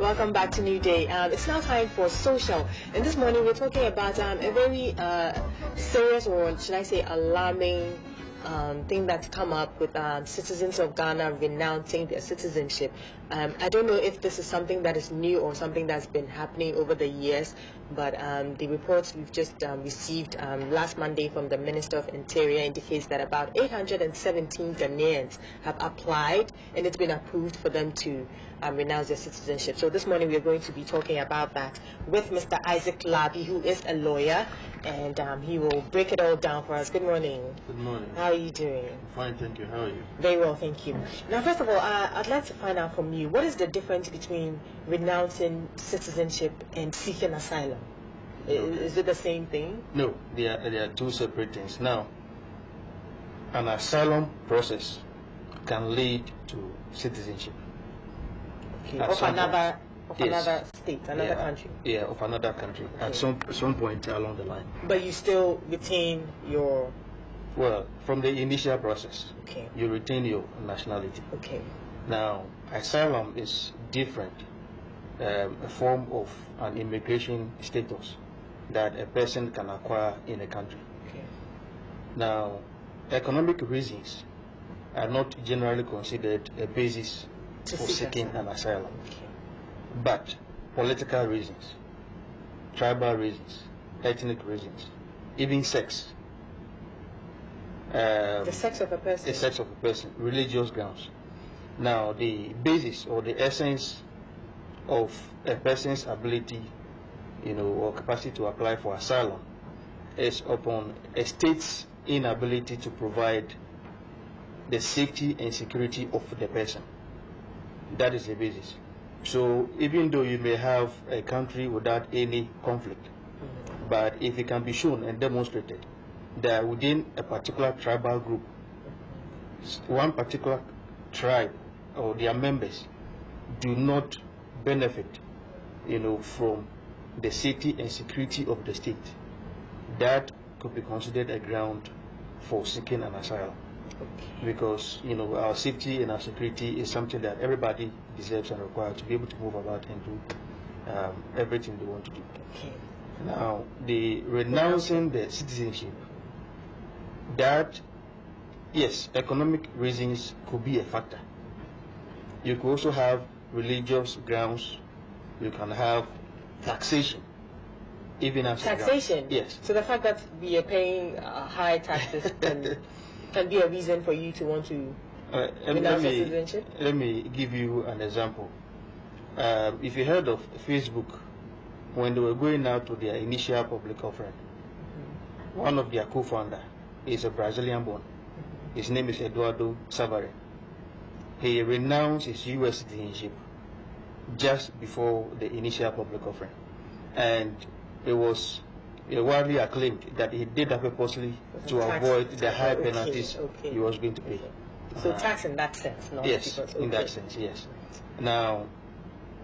Welcome back to New Day. It's now time for social. And this morning we're talking about a very serious, or should I say alarming thing that's come up with citizens of Ghana renouncing their citizenship. I don't know if this is something that is new or something that's been happening over the years, but the reports we've just received last Monday from the Minister of Interior indicates that about 817 Ghanaians have applied and it's been approved for them to renounce their citizenship. So this morning we are going to be talking about that with Mr. Isaac Larbi, who is a lawyer, and he will break it all down for us. Good morning. Good morning. How are you doing? Fine, thank you. How are you? Very well, thank you. Now, first of all, I'd like to find out from you, what is the difference between renouncing citizenship and seeking asylum? Is it the same thing? No, they are two separate things. Now, an asylum process can lead to citizenship. Okay. Of another state, another country. Yeah, of another country. Okay. At some point along the line. But you still retain your... Well, from the initial process, okay, you retain your nationality. Okay. Now, asylum is different, a form of an immigration status that a person can acquire in a country. Okay. Now, economic reasons are not generally considered a basis for seeking an asylum. Okay. But political reasons, tribal reasons, ethnic reasons, even sex. The sex of a person. The sex of a person, religious grounds. Now, the basis or the essence of a person's ability, or capacity to apply for asylum is upon a state's inability to provide the safety and security of the person. That is the basis. So even though you may have a country without any conflict, but if it can be shown and demonstrated that within a particular tribal group, one particular tribe or their members do not benefit, from the safety and security of the state, that could be considered a ground for seeking an asylum. Okay. Because our safety and our security is something that everybody deserves and requires to be able to move about and do everything they want to do. Okay. Now, the renouncing the citizenship, that, yes, economic reasons could be a factor. You could also have religious grounds. You can have taxation, even as taxation. Yes. So the fact that we are paying high taxes can be a reason for you to want to renounce citizenship. Let me give you an example. If you heard of Facebook, when they were going out to their initial public offering, one of their co-founders is a Brazilian born. His name is Eduardo Savare. He renounced his U.S. citizenship just before the initial public offering, and it was widely acclaimed that he did that purposely to avoid the high penalties he was going to pay. So tax in that sense, not yes, because, in that sense, yes. Now,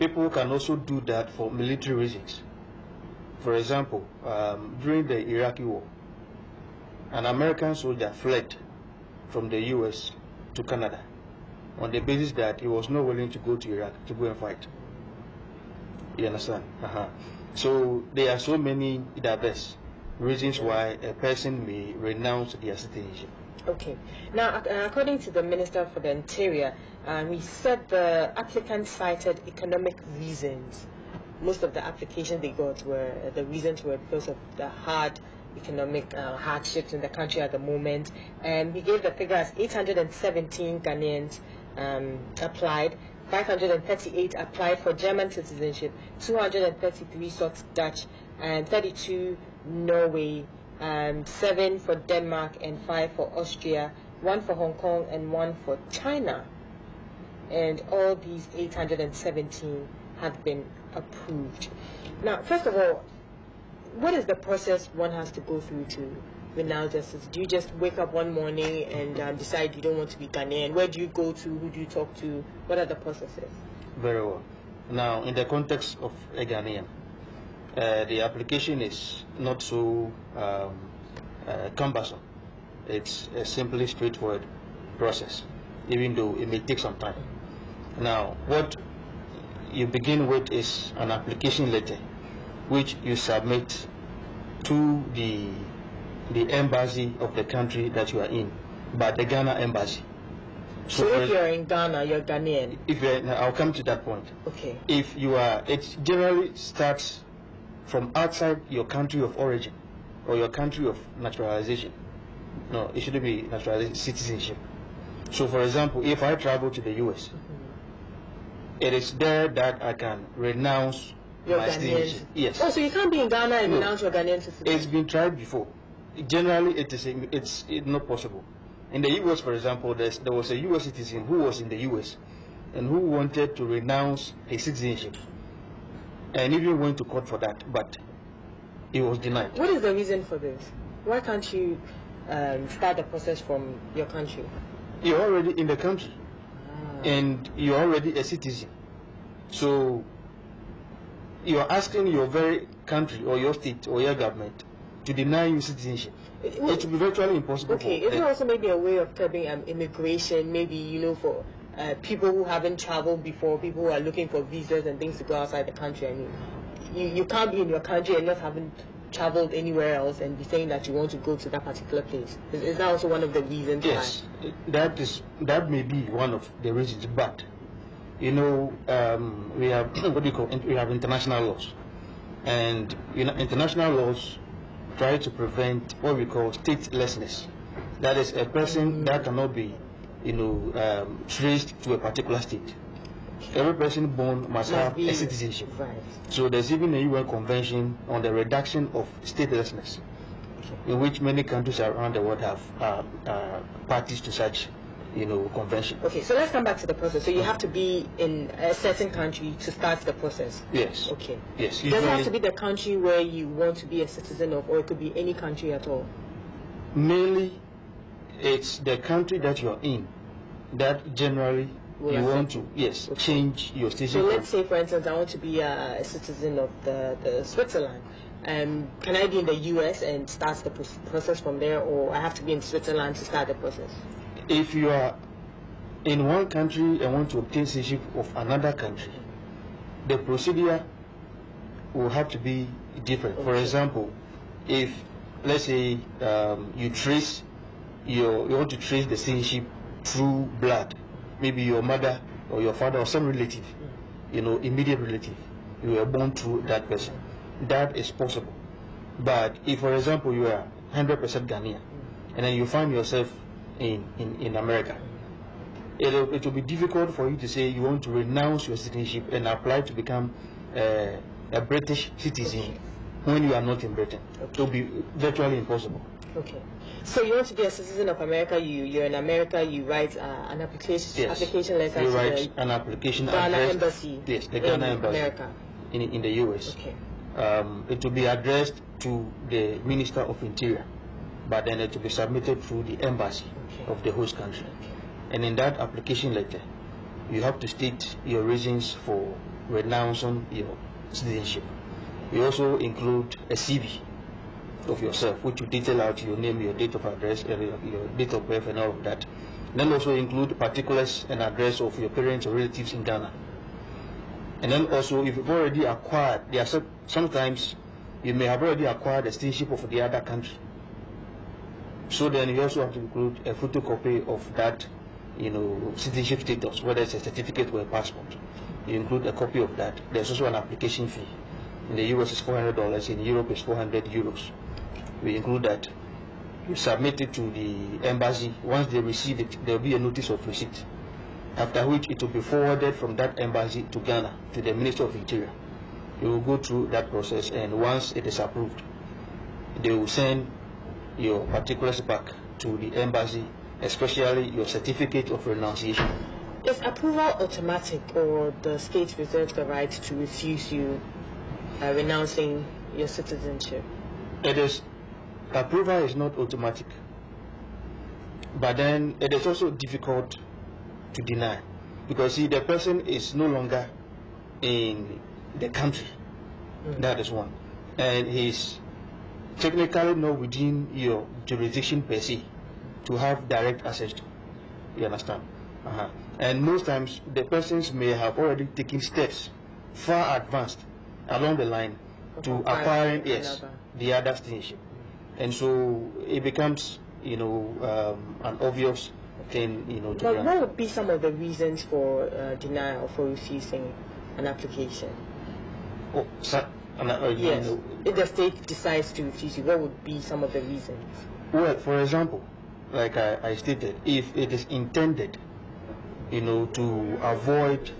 people can also do that for military reasons. For example, during the Iraqi war, an American soldier fled from the U.S. to Canada on the basis that he was not willing to go to Iraq to go and fight. You understand? So there are so many diverse reasons why a person may renounce their citizenship. Okay. Now, according to the Minister for the Interior, he said the applicants cited economic reasons. Most of the applications they got the reasons were because of the hard economic hardships in the country at the moment. And he gave the figure as 817 Ghanaians applied, 538 applied for German citizenship, 233 sought Dutch, and 32 Norway, 7 for Denmark, and 5 for Austria, 1 for Hong Kong, and 1 for China. And all these 817 have been approved. Now, first of all, what is the process one has to go through to renounce justice? Do you just wake up one morning and decide you don't want to be Ghanaian? Where do you go to? Who do you talk to? What are the processes? Very well. Now, in the context of a Ghanaian, the application is not so cumbersome. It's a simply straightforward process, even though it may take some time. Now, what you begin with is an application letter, which you submit to the embassy of the country that you are in, but the Ghana embassy. So if you're in Ghana, you're Ghanaian. I'll come to that point. Okay. If you are, it generally starts from outside your country of origin or your country of naturalization. No, it shouldn't be naturalization, citizenship. So, for example, if I travel to the US, it is there that I can renounce my citizenship. Yes. Oh, so you can't be in Ghana and renounce your Ghanaian citizenship? It's been tried before. Generally, it's not possible. In the US, for example, there was a US citizen who was in the US and who wanted to renounce his citizenship and even went to court for that, but it was denied. What is the reason for this? Why can't you start the process from your country? You're already in the country and you're already a citizen. So you're asking your very country or your state or your government to deny you citizenship. It will be virtually impossible. Okay, is it also maybe a way of curbing immigration, maybe, for people who haven't traveled before, people who are looking for visas and things to go outside the country? I mean, you can't be in your country and not haven't traveled anywhere else and be saying that you want to go to that particular place. Is that also one of the reasons yes, why? That may be one of the reasons, but we have we have international laws, and international laws try to prevent what we call statelessness. That is a person that cannot be traced to a particular state. Every person born must have a citizenship. Right. So there's even a UN convention on the reduction of statelessness, in which many countries around the world have parties to such convention. Okay, so let's come back to the process. So you have to be in a certain country to start the process. Yes. Okay. Yes. Does it have to be the country where you want to be a citizen of, or it could be any country at all? Mainly, it's the country that you're in that generally you want to change your citizenship. So let's say, for instance, I want to be a citizen of the Switzerland. Can I be in the US and start the process from there, or I have to be in Switzerland to start the process? If you are in one country and want to obtain citizenship of another country, the procedure will have to be different. Okay. For example, if let's say you want to trace the citizenship through blood, maybe your mother or your father or some relative, immediate relative, you were born through that person, that is possible. But if, for example, you are 100% Ghanaian and then you find yourself in America, it will be difficult for you to say you want to renounce your citizenship and apply to become a British citizen when you are not in Britain. It will be virtually impossible. Okay. So you want to be a citizen of America, you're in America, you write an application letter you to write an application Ghana embassy. Yes, the Ghana embassy America. In the US. Okay. It will be addressed to the Minister of Interior, but then it will be submitted through the embassy of the host country. Okay. And in that application letter, you have to state your reasons for renouncing your citizenship. You also include a CV of yourself, which you detail out your name, your date of address, your date of birth, and all of that. Then also include particulars and address of your parents or relatives in Ghana. And then also, if you've already acquired, sometimes you may have already acquired the citizenship of the other country. So then you also have to include a photocopy of that, citizenship status, whether it's a certificate or a passport. You include a copy of that. There's also an application fee. In the US it's $400, in Europe it's 400 euros. We include that. You submit it to the embassy. Once they receive it, there will be a notice of receipt, after which it will be forwarded from that embassy to Ghana, to the Minister of Interior. You will go through that process, and once it is approved, they will send your particulars back to the embassy, especially your certificate of renunciation. Is approval automatic, or the state reserves the right to refuse you renouncing your citizenship? It is. Approval is not automatic, but then it is also difficult to deny, because see, the person is no longer in the country. That is one, and he's technically not within your jurisdiction per se to have direct access to. You understand? And most times the persons may have already taken steps far advanced along the line to acquiring the other citizenship, and so it becomes an obvious thing to But what would be some of the reasons for denial, for refusing an application? Yes. If the state decides to refuse you, what would be some of the reasons? Well, for example, like I stated, if it is intended, to avoid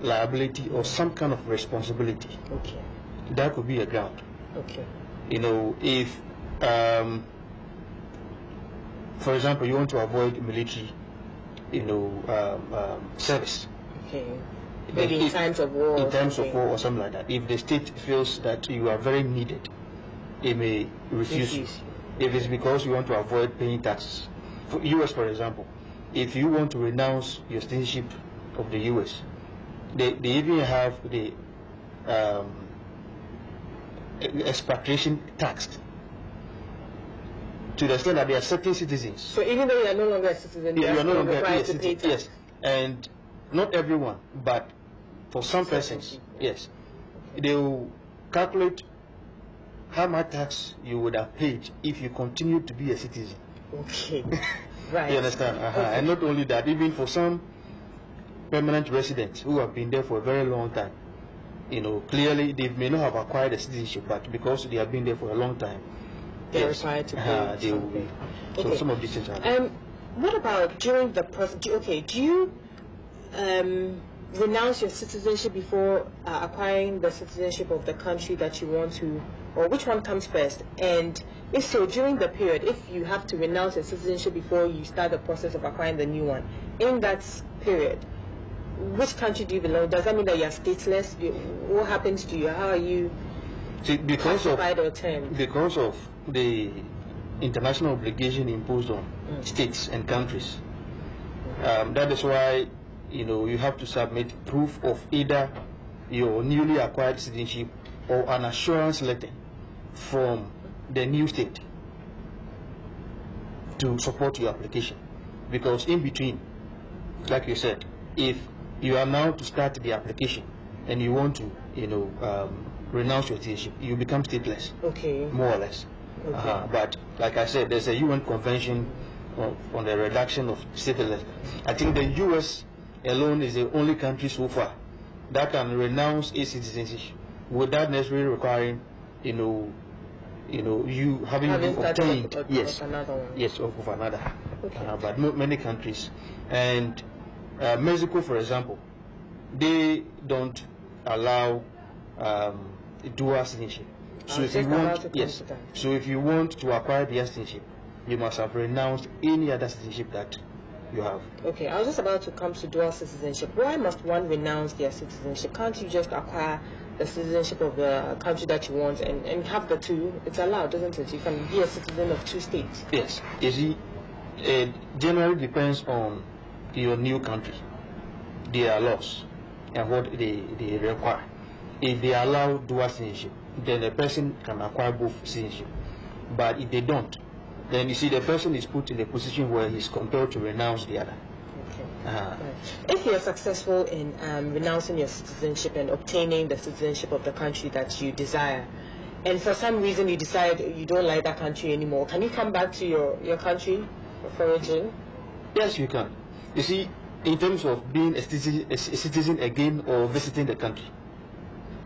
liability or some kind of responsibility, okay, that could be a ground. Okay. If, for example, you want to avoid military, service. Okay. Maybe in times of war. In times of war or something like that. If the state feels that you are very needed, it may refuse you. If it's because you want to avoid paying taxes. For US, for example, if you want to renounce your citizenship of the US, they even have the expatriation tax, to the extent that they are certain citizens. So even though you are no longer a citizen, you are no longer required to pay tax. Yes, and not everyone, but for some persons, yes, they will calculate how much tax you would have paid if you continue to be a citizen. Okay, right. You understand? Okay. And not only that, even for some permanent residents who have been there for a very long time, clearly they may not have acquired a citizenship, but because they have been there for a long time, they're required to pay they will be. So some of these things are. What about during the process? Do you renounce your citizenship before acquiring the citizenship of the country that you want to, or which one comes first? And if so, during the period, if you have to renounce your citizenship before you start the process of acquiring the new one, in that period, which country do you belong? Does that mean that you are stateless? What happens to you? How are you classified or termed? Because of the international obligation imposed on states and countries. That is why you have to submit proof of either your newly acquired citizenship or an assurance letter from the new state to support your application. Because in between, like you said, if you are now to start the application and you want to renounce your citizenship, you become stateless. Okay. More or less. Okay. But like I said, there's a UN convention on the reduction of statelessness. I think the US alone is the only country so far that can renounce its citizenship without necessarily requiring, you having to obtain another one. Yes, of another. Okay. But many countries, and Mexico, for example, they don't allow dual citizenship. So if you want to acquire the citizenship, you must have renounced any other citizenship that you have. Okay, I was just about to come to dual citizenship. Why must one renounce their citizenship? Can't you just acquire the citizenship of the country that you want and have the two? It's allowed, isn't it? You can be a citizen of two states. Yes. You see, it generally depends on your new country, their laws, and what they require. If they allow dual citizenship, then the person can acquire both citizenship. But if they don't, then you see the person is put in a position where he's compelled to renounce the other. Okay. Right. If you're successful in renouncing your citizenship and obtaining the citizenship of the country that you desire, and for some reason you decide you don't like that country anymore, can you come back to your country of origin? Yes, you can. You see, in terms of being a citizen again or visiting the country.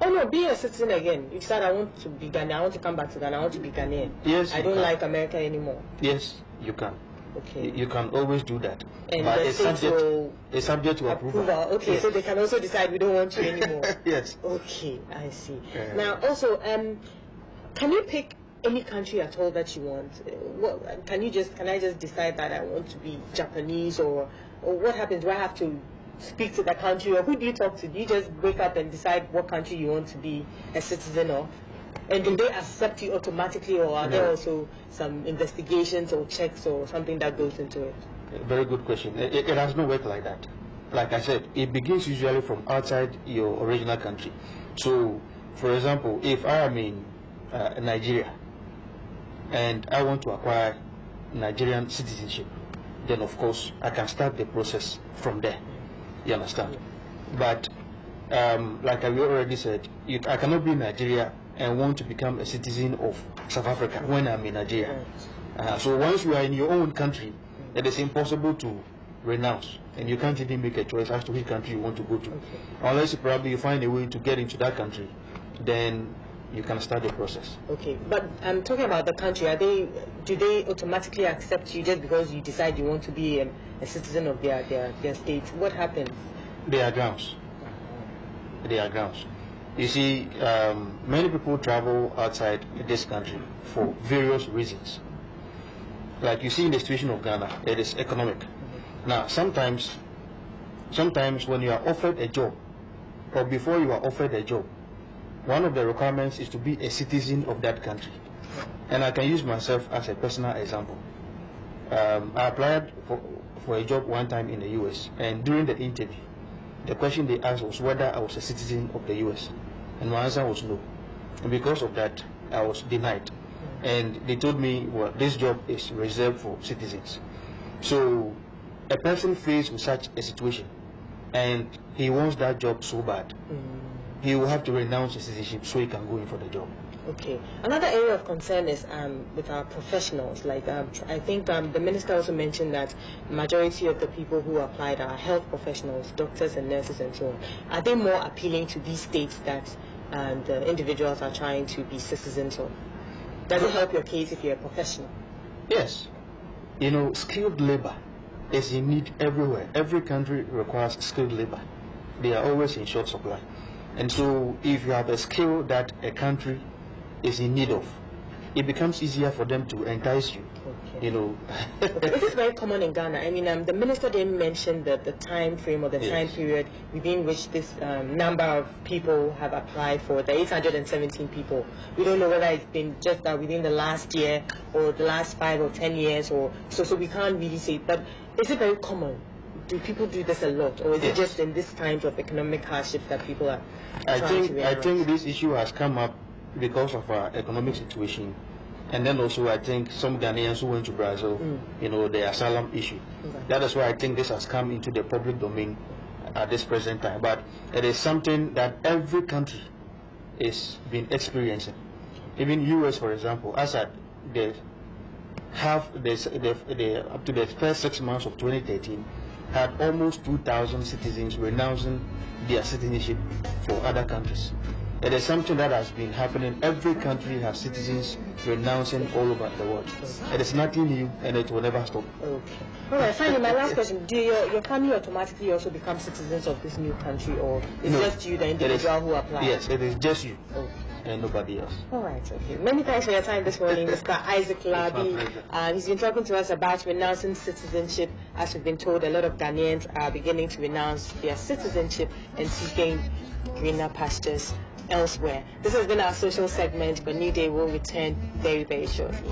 Oh no, be a citizen again. You said I want to be Ghanaian, I want to come back to Ghana, I want to be Ghanaian. Yes. I don't like America anymore. Yes, you can. Okay. You can always do that. And but it's subject to approval. Okay, yes. So they can also decide we don't want you anymore. Yes. Okay, I see. Now also, can you pick any country at all that you want? Can I just decide that I want to be Japanese or what happens? Do I have to speak to the country, or who do you talk to? Do you just wake up and decide what country you want to be a citizen of? And do they accept you automatically, or are there also some investigations or checks or something that goes into it? Very good question. It has no work like that. Like I said, it begins usually from outside your original country. So, for example, if I am in Nigeria and I want to acquire Nigerian citizenship, then of course I can start the process from there. You understand? But like I already said, I cannot be in Nigeria and want to become a citizen of South Africa when I'm in Nigeria. So once you are in your own country, it is impossible to renounce, and you can't even make a choice as to which country you want to go to, unless you find a way to get into that country. Then you can start the process. Okay, but I'm talking about the country. Do they automatically accept you just because you decide you want to be a citizen of their state? What happens? There are grounds. There are grounds. You see, many people travel outside this country for various reasons. Like you see in the situation of Ghana, it is economic. Now, sometimes when you are offered a job, or before you are offered a job, one of the requirements is to be a citizen of that country. And I can use myself as a personal example. I applied for a job one time in the US, and during the interview, the question they asked was whether I was a citizen of the US, and my answer was no. And because of that, I was denied. And they told me, well, this job is reserved for citizens. So a person faced with such a situation, and he wants that job so bad, he will have to renounce his citizenship so he can go in for the job. Okay. Another area of concern is with our professionals. Like I think the minister also mentioned that majority of the people who applied are health professionals, doctors and nurses and so on. Are they more appealing to these states that the individuals are trying to be citizens of? Does it help your case if you're a professional? Yes. You know, skilled labor is in need everywhere. Every country requires skilled labor. They are always in short supply. And so if you have a skill that a country is in need of, it becomes easier for them to entice you. Okay. You know. This is very common in Ghana. I mean, the minister didn't mention the time frame or the time period within which this number of people have applied for, the 817 people. We don't know whether it's been just within the last year or the last 5 or 10 years, or so we can't really say. But is it very common? Do people do this a lot, or is it just in this times of economic hardship that people are trying to realize? I think this issue has come up because of our economic situation, and then also I think some Ghanaians who went to Brazil, you know, the asylum issue. That is why I think this has come into the public domain at this present time. But it is something that every country is been experiencing. Even US, for example, as at up to the first 6 months of 2013, had almost 2,000 citizens renouncing their citizenship for other countries. It is something that has been happening. Every country has citizens renouncing all over the world. It is nothing new, and it will never stop. Okay. All right. Finally, my last question: do your family automatically also become citizens of this new country, or is it just you, the individual who applies? Yes, it is just you. Okay. And nobody else. All right, okay. Many thanks for your time this morning, Mr. Isaac Larbi. He's been talking to us about renouncing citizenship. As we've been told, a lot of Ghanaians are beginning to renounce their citizenship and seeking greener pastures elsewhere. This has been our social segment, but New Day will return very, very shortly.